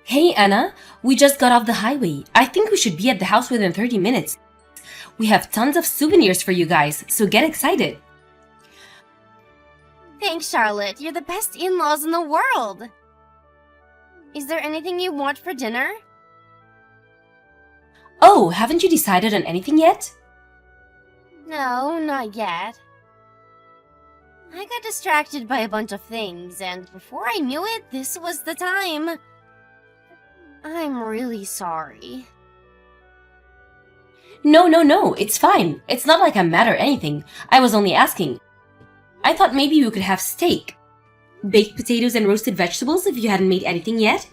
Hey Anna, we just got off the highway. I think we should be at the house within 30 minutes. We have tons of souvenirs for you guys, so get excited. Thanks, Charlotte. You're the best in-laws in the world. Is there anything you want for dinner? Oh, haven't you decided on anything yet? No, not yet. I got distracted by a bunch of things, and before I knew it, this was the time. I'm really sorry. No, it's fine. It's not like I'm mad or anything. I was only asking. I thought maybe we could have steak. Baked potatoes and roasted vegetables if you hadn't made anything yet.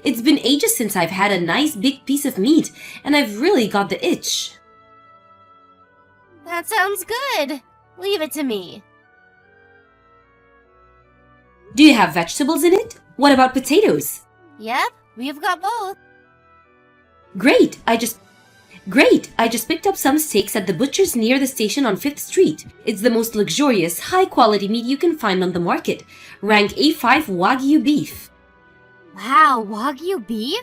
It's been ages since I've had a nice big piece of meat, and I've really got the itch. That sounds good. Leave it to me. Do you have vegetables in it? What about potatoes? Yep, we've got both. Great! I just picked up some steaks at the butcher's near the station on 5th Street. It's the most luxurious, high-quality meat you can find on the market. Rank A5 Wagyu beef. Wow, Wagyu beef?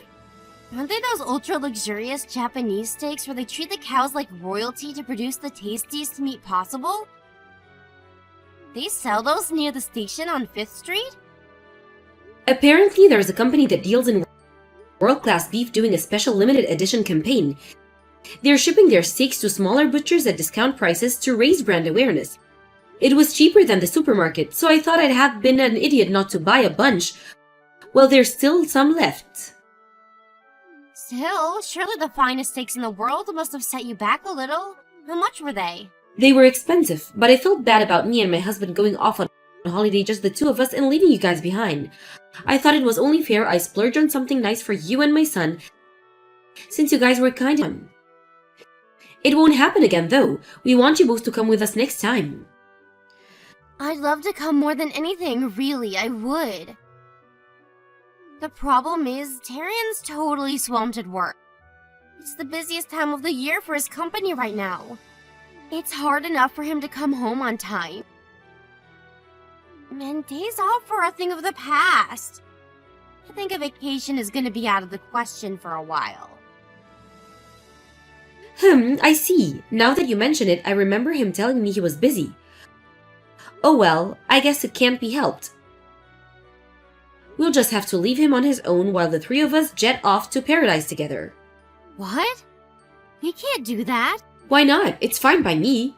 Aren't they those ultra-luxurious Japanese steaks where they treat the cows like royalty to produce the tastiest meat possible? They sell those near the station on 5th Street? Apparently, there's a company that deals in world-class beef doing a special limited edition campaign. They're shipping their steaks to smaller butchers at discount prices to raise brand awareness. It was cheaper than the supermarket, so I thought I'd have been an idiot not to buy a bunch. Well, there's still some left. Still, surely the finest steaks in the world must have set you back a little. How much were they? They were expensive, but I felt bad about me and my husband going off on holiday, just the two of us, and leaving you guys behind. I thought it was only fair I splurge on something nice for you and my son, since you guys were kind to him. It won't happen again, though. We want you both to come with us next time. I'd love to come more than anything, really, I would. The problem is, Tarian's totally swamped at work. It's the busiest time of the year for his company right now. It's hard enough for him to come home on time. And days off are a thing of the past. I think a vacation is going to be out of the question for a while. I see. Now that you mention it, I remember him telling me he was busy. Oh well, I guess it can't be helped. We'll just have to leave him on his own while the three of us jet off to paradise together. What? We can't do that. Why not? It's fine by me.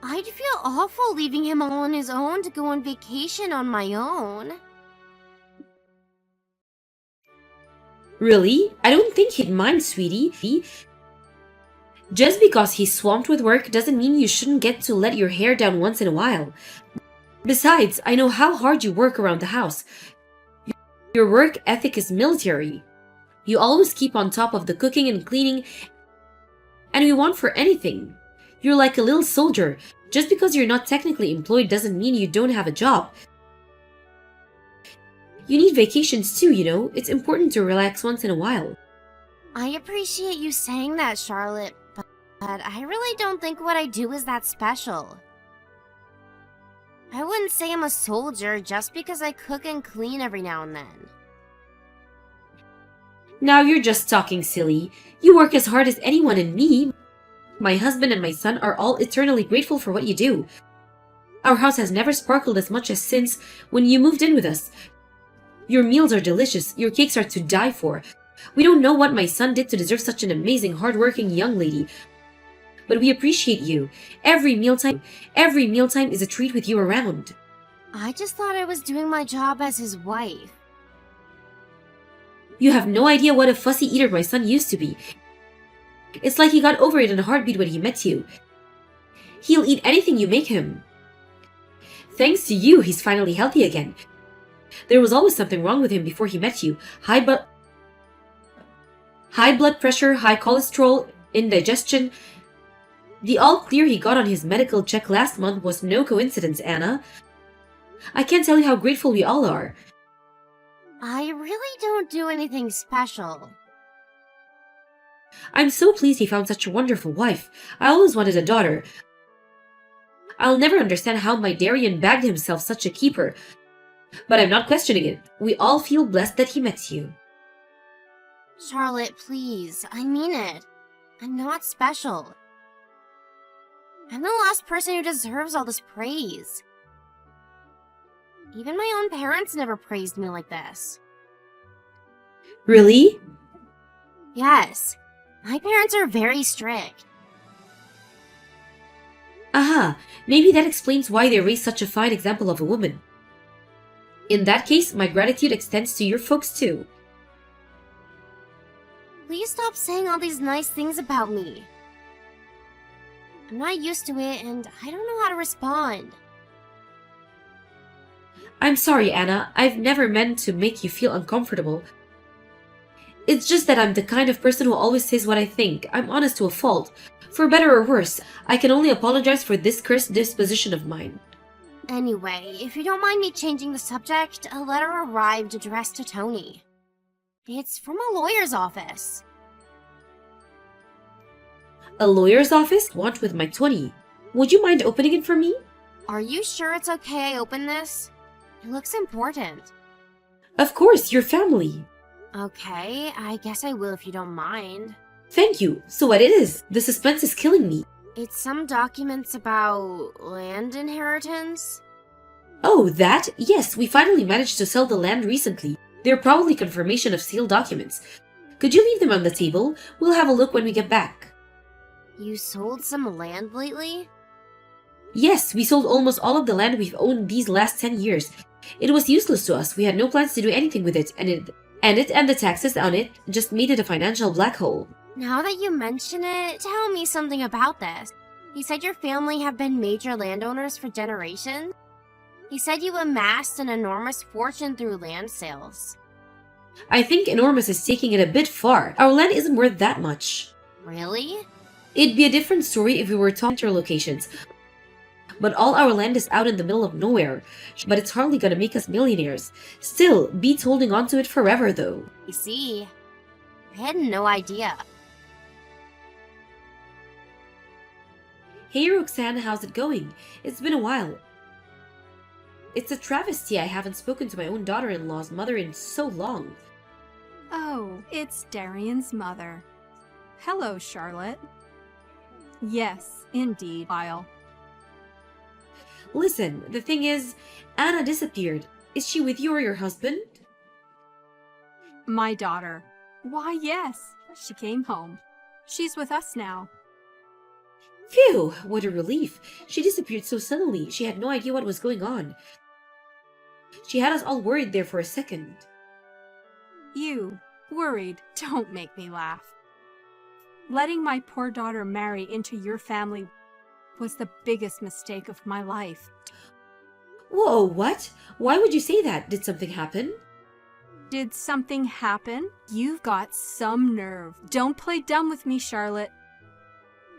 I'd feel awful leaving him all on his own to go on vacation on my own. Really? I don't think he'd mind, sweetie. Just because he's swamped with work doesn't mean you shouldn't get to let your hair down once in a while. Besides, I know how hard you work around the house. Your work ethic is military. You always keep on top of the cooking and cleaning, and we want for anything. You're like a little soldier. Just because you're not technically employed doesn't mean you don't have a job. You need vacations too, you know. It's important to relax once in a while. I appreciate you saying that, Charlotte, but I really don't think what I do is that special. I wouldn't say I'm a soldier just because I cook and clean every now and then. Now you're just talking silly. You work as hard as anyone, and me, my husband and my son are all eternally grateful for what you do. Our house has never sparkled as much as since when you moved in with us. Your meals are delicious. Your cakes are to die for. We don't know what my son did to deserve such an amazing, hardworking young lady, but we appreciate you. Every mealtime is a treat with you around. I just thought I was doing my job as his wife. You have no idea what a fussy eater my son used to be. It's like he got over it in a heartbeat when he met you. He'll eat anything you make him. Thanks to you, he's finally healthy again. There was always something wrong with him before he met you. High blood pressure, high cholesterol, indigestion. The all clear he got on his medical check last month was no coincidence, Anna. I can't tell you how grateful we all are. I really don't do anything special. I'm so pleased he found such a wonderful wife. I always wanted a daughter. I'll never understand how my Darian bagged himself such a keeper. But I'm not questioning it. We all feel blessed that he met you. Charlotte, please. I mean it. I'm not special. I'm the last person who deserves all this praise. Even my own parents never praised me like this. Really? Yes. My parents are very strict. Aha, maybe that explains why they raised such a fine example of a woman. In that case, my gratitude extends to your folks too. Please stop saying all these nice things about me. I'm not used to it and I don't know how to respond. I'm sorry, Anna. I've never meant to make you feel uncomfortable. It's just that I'm the kind of person who always says what I think. I'm honest to a fault. For better or worse, I can only apologize for this cursed disposition of mine. Anyway, if you don't mind me changing the subject, a letter arrived addressed to Tony. It's from a lawyer's office. A lawyer's office? Want with my 20. Would you mind opening it for me? Are you sure it's okay I open this? It looks important. Of course, your family. Okay, I guess I will if you don't mind. Thank you. So what it is? The suspense is killing me. It's some documents about land inheritance. Oh, that? Yes, we finally managed to sell the land recently. They're probably confirmation of sale documents. Could you leave them on the table? We'll have a look when we get back. You sold some land lately? Yes, we sold almost all of the land we've owned these last 10 years. It was useless to us. We had no plans to do anything with it, and the taxes on it just made it a financial black hole. Now that you mention it, tell me something about this. You said your family have been major landowners for generations? He said you amassed an enormous fortune through land sales. I think enormous is taking it a bit far. Our land isn't worth that much. Really? It'd be a different story if we were talking locations. But all our land is out in the middle of nowhere. But it's hardly gonna make us millionaires. Still, beats holding on to it forever though. I see. I had no idea. Hey Roxanne, how's it going? It's been a while. It's a travesty I haven't spoken to my own daughter-in-law's mother in so long. Oh, it's Darian's mother. Hello, Charlotte. Yes, indeed, I'll. Listen, the thing is, Anna disappeared. Is she with you or your husband? My daughter. Why, yes, she came home. She's with us now. Phew, what a relief. She disappeared so suddenly. She had no idea what was going on. She had us all worried there for a second. You, worried, don't make me laugh. Letting my poor daughter marry into your family was the biggest mistake of my life. Whoa, what? Why would you say that? Did something happen? Did something happen? You've got some nerve. Don't play dumb with me, Charlotte.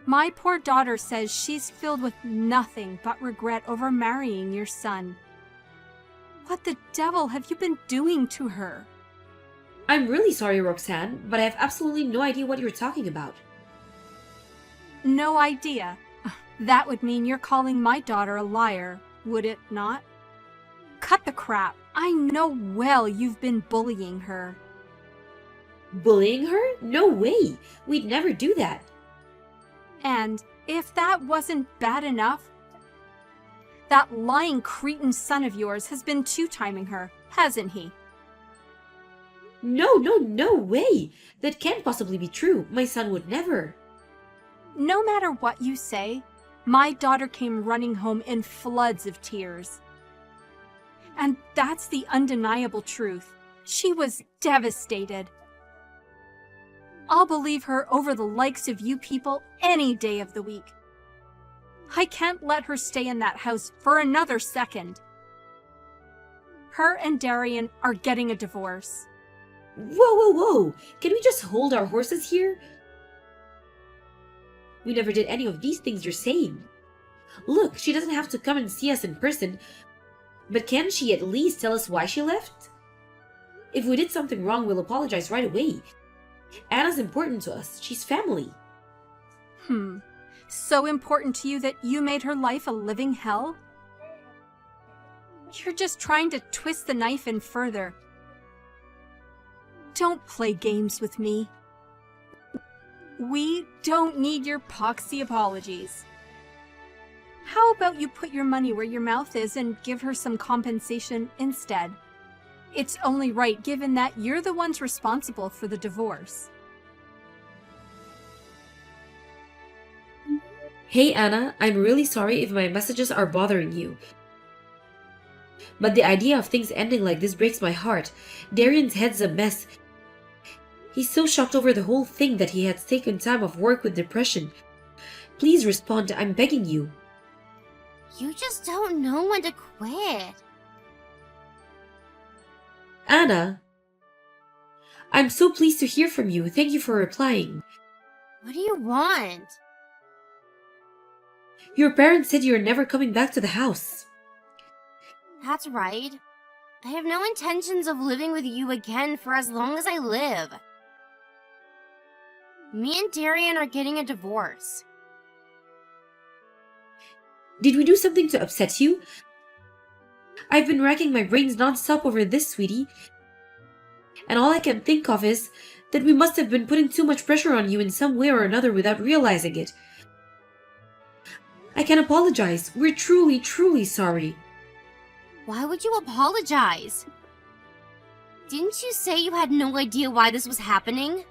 My poor daughter says she's filled with nothing but regret over marrying your son. What the devil have you been doing to her? I'm really sorry, Roxanne, but I have absolutely no idea what you're talking about. No idea. That would mean you're calling my daughter a liar, would it not? Cut the crap. I know well you've been bullying her. Bullying her? No way! We'd never do that. And if that wasn't bad enough, that lying cretin son of yours has been two-timing her, hasn't he? No way! That can't possibly be true. My son would never. No matter what you say, my daughter came running home in floods of tears. And that's the undeniable truth. She was devastated. I'll believe her over the likes of you people any day of the week. I can't let her stay in that house for another second. Her and Darian are getting a divorce. Whoa! Can we just hold our horses here? We never did any of these things you're saying. Look, she doesn't have to come and see us in person, but can she at least tell us why she left? If we did something wrong, we'll apologize right away. Anna's important to us. She's family. So important to you that you made her life a living hell? You're just trying to twist the knife in further. Don't play games with me. We don't need your poxy apologies. How about you put your money where your mouth is and give her some compensation instead? It's only right given that you're the ones responsible for the divorce. Hey Anna, I'm really sorry if my messages are bothering you. But the idea of things ending like this breaks my heart. Darian's head's a mess. He's so shocked over the whole thing that he has taken time off work with depression. Please respond, I'm begging you. You just don't know when to quit. Anna, I'm so pleased to hear from you. Thank you for replying. What do you want? Your parents said you're never coming back to the house. That's right. I have no intentions of living with you again for as long as I live. Me and Darian are getting a divorce. Did we do something to upset you? I've been racking my brains non-stop over this, sweetie. And all I can think of is that we must have been putting too much pressure on you in some way or another without realizing it. I can apologize. We're truly, truly sorry. Why would you apologize? Didn't you say you had no idea why this was happening?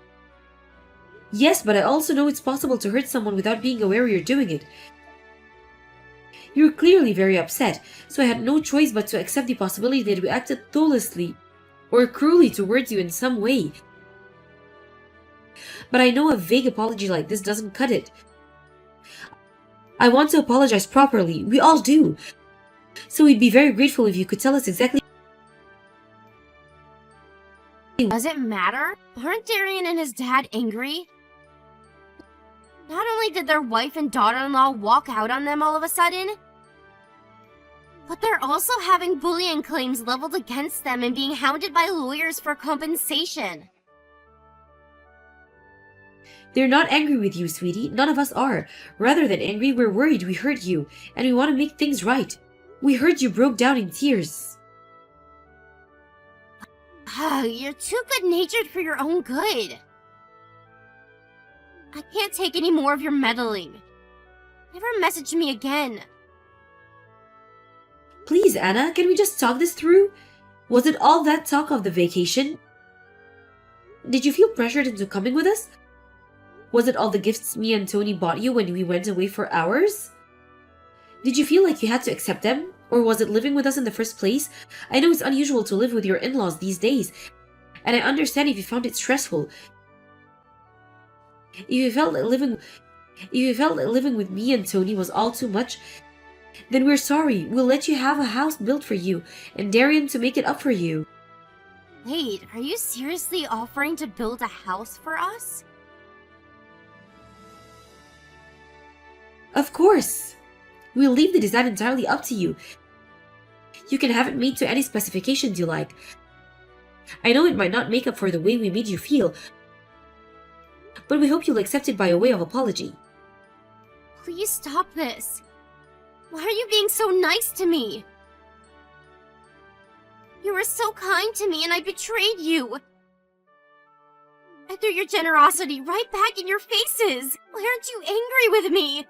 Yes, but I also know it's possible to hurt someone without being aware you're doing it. You're clearly very upset, so I had no choice but to accept the possibility that we acted thoughtlessly or cruelly towards you in some way. But I know a vague apology like this doesn't cut it. I want to apologize properly. We all do. So we'd be very grateful if you could tell us exactly. Does it matter? Aren't Darian and his dad angry? Not only did their wife and daughter-in-law walk out on them all of a sudden, but they're also having bullying claims leveled against them and being hounded by lawyers for compensation. They're not angry with you, sweetie. None of us are. Rather than angry, we're worried we hurt you, and we want to make things right. We heard you broke down in tears. You're too good-natured for your own good. I can't take any more of your meddling. Never message me again. Please, Anna, can we just talk this through? Was it all that talk of the vacation? Did you feel pressured into coming with us? Was it all the gifts me and Tony bought you when we went away for hours? Did you feel like you had to accept them? Or was it living with us in the first place? I know it's unusual to live with your in-laws these days, and I understand if you found it stressful. If you felt that living with me and Tony was all too much, then we're sorry. We'll let you have a house built for you, and Darian to make it up for you. Wait, are you seriously offering to build a house for us? Of course. We'll leave the design entirely up to you. You can have it made to any specifications you like. I know it might not make up for the way we made you feel, but we hope you'll accept it by a way of apology. Please stop this. Why are you being so nice to me? You were so kind to me and I betrayed you. I threw your generosity right back in your faces. Why aren't you angry with me?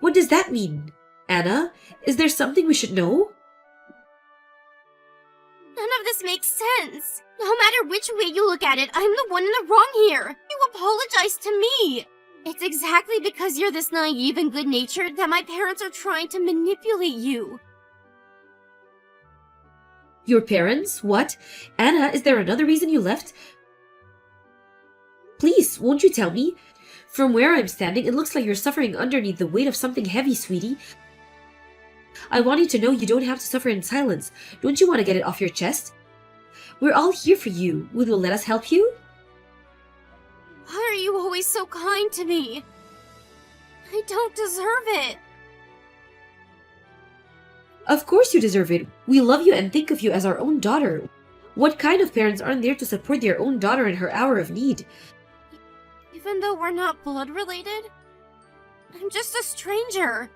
What does that mean? Anna, is there something we should know? None of this makes sense. No matter which way you look at it, I'm the one in the wrong here. You apologize to me. It's exactly because you're this naive and good-natured that my parents are trying to manipulate you. Your parents? What? Anna, is there another reason you left? Please, won't you tell me? From where I'm standing, it looks like you're suffering underneath the weight of something heavy, sweetie. I want you to know you don't have to suffer in silence. Don't you want to get it off your chest? We're all here for you. Will you let us help you? Why are you always so kind to me? I don't deserve it. Of course you deserve it. We love you and think of you as our own daughter. What kind of parents aren't there to support their own daughter in her hour of need? Even though we're not blood related? I'm just a stranger.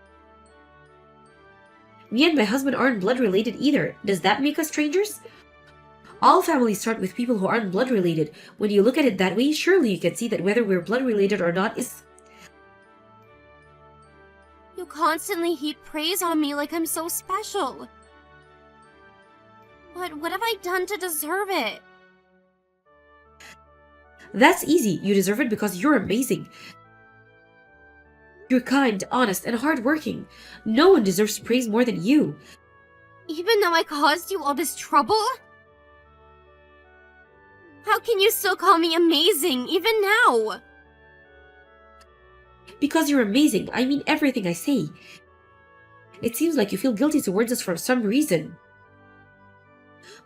Me and my husband aren't blood related either. Does that make us strangers? All families start with people who aren't blood related. When you look at it that way, surely you can see that whether we're blood related or not is... You constantly heap praise on me like I'm so special. But what have I done to deserve it? That's easy. You deserve it because you're amazing. You're kind, honest, and hardworking. No one deserves praise more than you. Even though I caused you all this trouble? How can you still call me amazing, even now? Because you're amazing. I mean everything I say. It seems like you feel guilty towards us for some reason.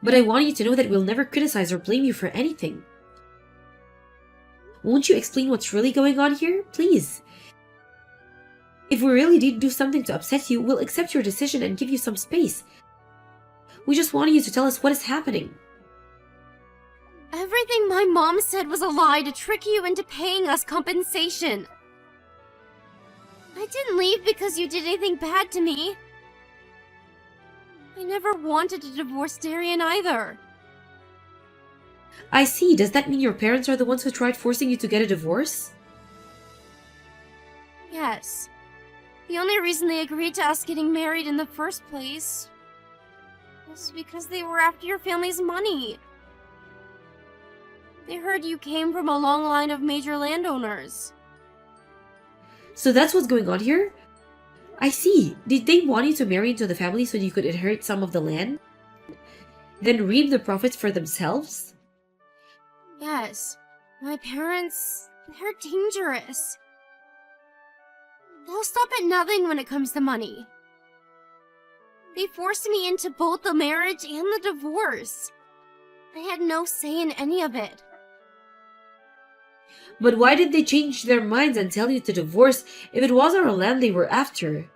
But I want you to know that we'll never criticize or blame you for anything. Won't you explain what's really going on here? Please. If we really did do something to upset you, we'll accept your decision and give you some space. We just wanted you to tell us what is happening. Everything my mom said was a lie to trick you into paying us compensation. I didn't leave because you did anything bad to me. I never wanted to divorce Darian either. I see. Does that mean your parents are the ones who tried forcing you to get a divorce? Yes. The only reason they agreed to us getting married in the first place was because they were after your family's money. They heard you came from a long line of major landowners. So that's what's going on here? I see. Did they want you to marry into the family so you could inherit some of the land? Then reap the profits for themselves? Yes. My parents, they're dangerous. They'll stop at nothing when it comes to money. They forced me into both the marriage and the divorce. I had no say in any of it. But why did they change their minds and tell you to divorce if it was our land they were after?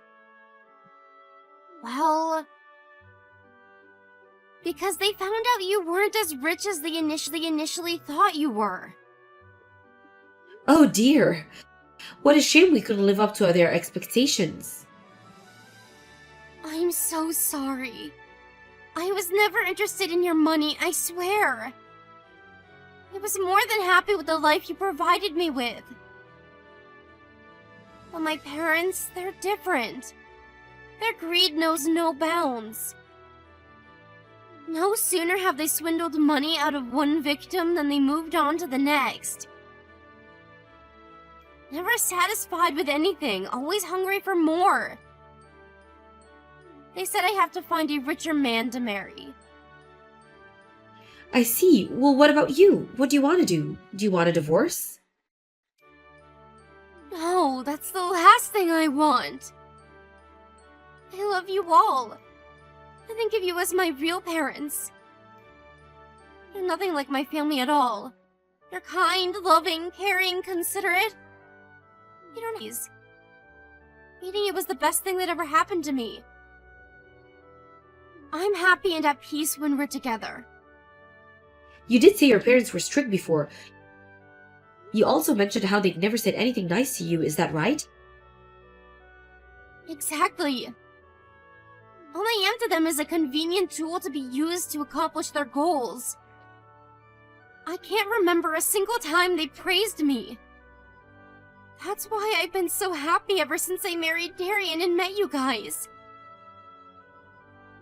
Well, because they found out you weren't as rich as they initially thought you were. Oh dear. What a shame we couldn't live up to their expectations. I'm so sorry. I was never interested in your money, I swear. I was more than happy with the life you provided me with. But my parents, they're different. Their greed knows no bounds. No sooner have they swindled money out of one victim than they moved on to the next. Never satisfied with anything, always hungry for more. They said I have to find a richer man to marry. I see. Well, what about you? What do you want to do? Do you want a divorce? No, that's the last thing I want. I love you all. I think of you as my real parents. You're nothing like my family at all. You're kind, loving, caring, considerate. You don't know. Meeting you was the best thing that ever happened to me. I'm happy and at peace when we're together. You did say your parents were strict before. You also mentioned how they'd never said anything nice to you, is that right? Exactly. All I am to them is a convenient tool to be used to accomplish their goals. I can't remember a single time they praised me. That's why I've been so happy ever since I married Darian and met you guys.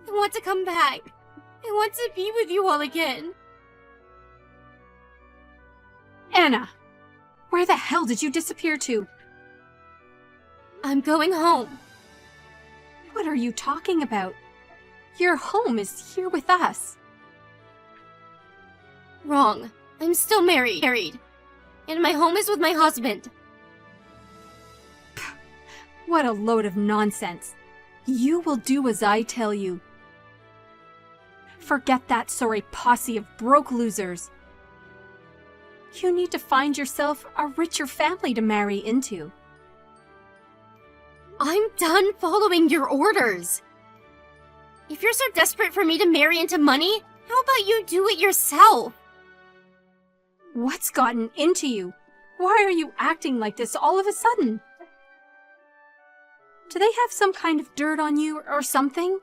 I want to come back. I want to be with you all again. Anna, where the hell did you disappear to? I'm going home. What are you talking about? Your home is here with us. Wrong. I'm still married. And my home is with my husband. What a load of nonsense. You will do as I tell you. Forget that sorry posse of broke losers. You need to find yourself a richer family to marry into. I'm done following your orders. If you're so desperate for me to marry into money, how about you do it yourself? What's gotten into you? Why are you acting like this all of a sudden? Do they have some kind of dirt on you or something?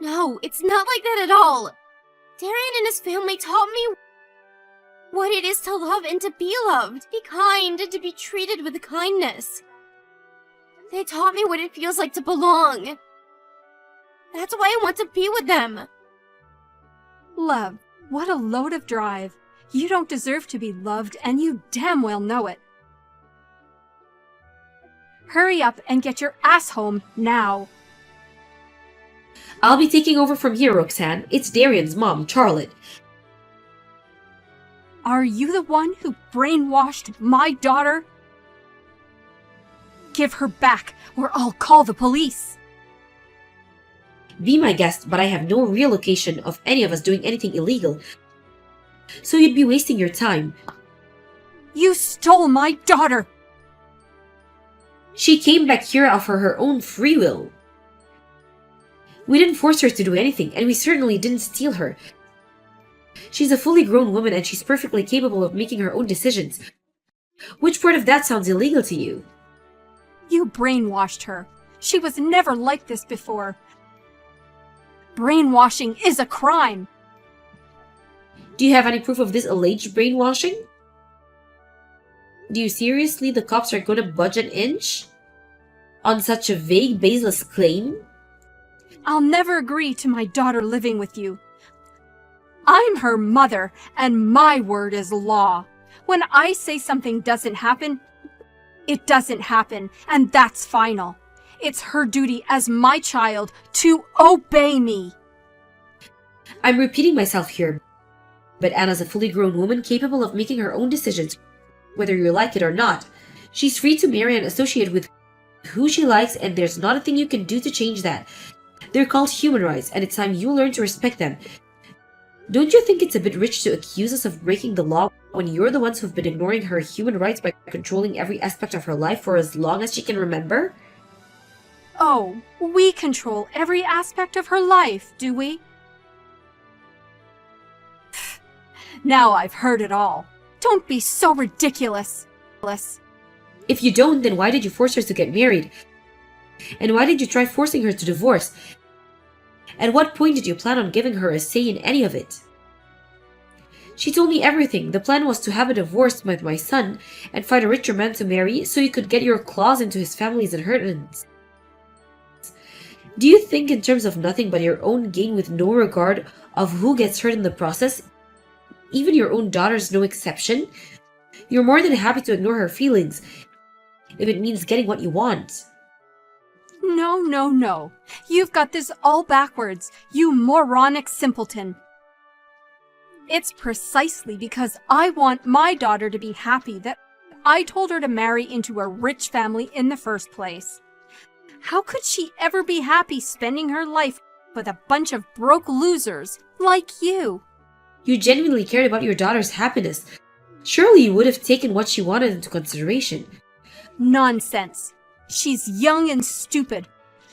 No, it's not like that at all. Darian and his family taught me what it is to love and to be loved, to be kind and to be treated with kindness. They taught me what it feels like to belong. That's why I want to be with them. Love, what a load of drive. You don't deserve to be loved, and you damn well know it. Hurry up and get your ass home now. I'll be taking over from here, Roxanne. It's Darian's mom, Charlotte. Are you the one who brainwashed my daughter? Give her back, or I'll call the police. Be my guest, but I have no real location of any of us doing anything illegal. So you'd be wasting your time. You stole my daughter! She came back here of her own free will. We didn't force her to do anything, and we certainly didn't steal her. She's a fully grown woman and she's perfectly capable of making her own decisions. Which part of that sounds illegal to you? You brainwashed her. She was never like this before. Brainwashing is a crime. Do you have any proof of this alleged brainwashing? Do you seriously the cops are going to budge an inch? On such a vague, baseless claim? I'll never agree to my daughter living with you. I'm her mother, and my word is law. When I say something doesn't happen, it doesn't happen, and that's final. It's her duty as my child to obey me. I'm repeating myself here, but Anna's a fully grown woman capable of making her own decisions, whether you like it or not. She's free to marry and associate with who she likes, and there's not a thing you can do to change that. They're called human rights, and it's time you learn to respect them. Don't you think it's a bit rich to accuse us of breaking the law when you're the ones who've been ignoring her human rights by controlling every aspect of her life for as long as she can remember? Oh, we control every aspect of her life, do we? Now I've heard it all. Don't be so ridiculous. If you don't, then why did you force her to get married? And why did you try forcing her to divorce? At what point did you plan on giving her a say in any of it? She told me everything. The plan was to have a divorce with my son and find a richer man to marry so you could get your claws into his family's inheritance. Do you think in terms of nothing but your own gain with no regard of who gets hurt in the process? Even your own daughter's no exception? You're more than happy to ignore her feelings if it means getting what you want. No. You've got this all backwards, you moronic simpleton. It's precisely because I want my daughter to be happy that I told her to marry into a rich family in the first place. How could she ever be happy spending her life with a bunch of broke losers like you? You genuinely cared about your daughter's happiness. Surely you would have taken what she wanted into consideration. Nonsense. She's young and stupid.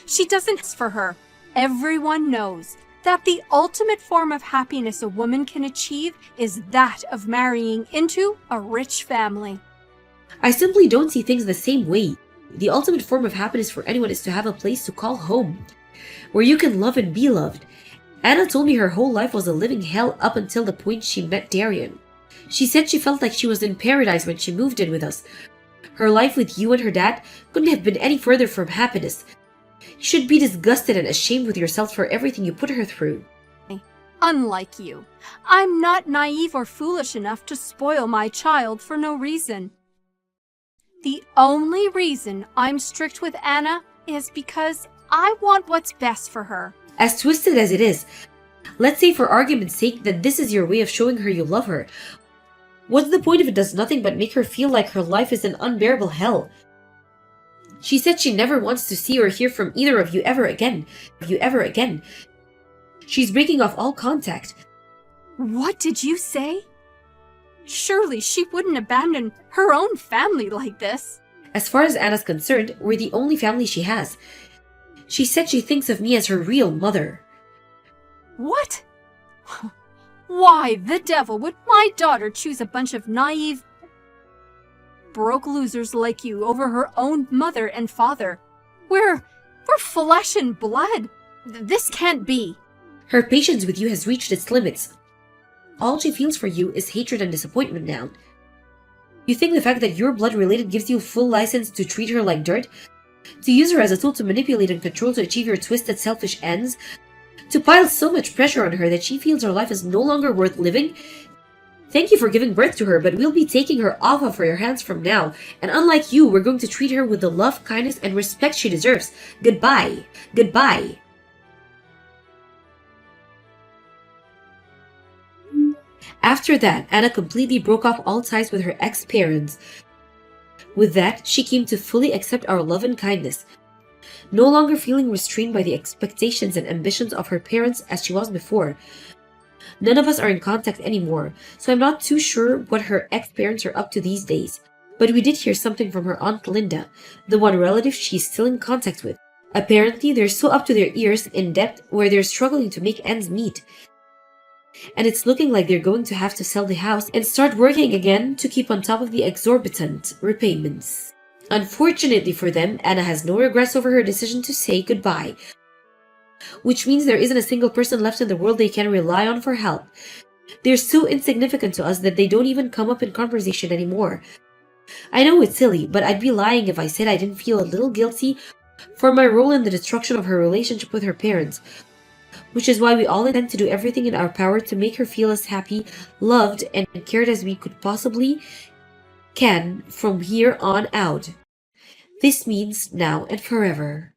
She doesn't for her. Everyone knows that the ultimate form of happiness a woman can achieve is that of marrying into a rich family. I simply don't see things the same way. The ultimate form of happiness for anyone is to have a place to call home, where you can love and be loved. Anna told me her whole life was a living hell up until the point she met Darian. She said she felt like she was in paradise when she moved in with us. Her life with you and her dad couldn't have been any further from happiness. You should be disgusted and ashamed with yourself for everything you put her through. Unlike you, I'm not naive or foolish enough to spoil my child for no reason. The only reason I'm strict with Anna is because I want what's best for her. As twisted as it is, let's say for argument's sake that this is your way of showing her you love her. What's the point if it does nothing but make her feel like her life is an unbearable hell? She said she never wants to see or hear from either of you ever again. She's breaking off all contact. What did you say? Surely she wouldn't abandon her own family like this. As far as Anna's concerned, we're the only family she has. She said she thinks of me as her real mother. What? Why the devil would my daughter choose a bunch of naive, broke losers like you over her own mother and father? We're flesh and blood. This can't be. Her patience with you has reached its limits. All she feels for you is hatred and disappointment now. You think the fact that you're blood-related gives you full license to treat her like dirt? To use her as a tool to manipulate and control to achieve your twisted, selfish ends? To pile so much pressure on her that she feels her life is no longer worth living? Thank you for giving birth to her, but we'll be taking her off of your hands from now, and unlike you, we're going to treat her with the love, kindness, and respect she deserves. Goodbye. Goodbye. After that, Anna completely broke off all ties with her ex-parents. With that, she came to fully accept our love and kindness, no longer feeling restrained by the expectations and ambitions of her parents as she was before. None of us are in contact anymore, so I'm not too sure what her ex-parents are up to these days. But we did hear something from her Aunt Linda, the one relative she's still in contact with. Apparently, they're so up to their ears in debt where they're struggling to make ends meet. And it's looking like they're going to have to sell the house and start working again to keep on top of the exorbitant repayments. Unfortunately for them, Anna has no regrets over her decision to say goodbye, which means there isn't a single person left in the world they can rely on for help. They're so insignificant to us that they don't even come up in conversation anymore. I know it's silly, but I'd be lying if I said I didn't feel a little guilty for my role in the destruction of her relationship with her parents, which is why we all intend to do everything in our power to make her feel as happy, loved, and cared as we could possibly can from here on out. This means now and forever.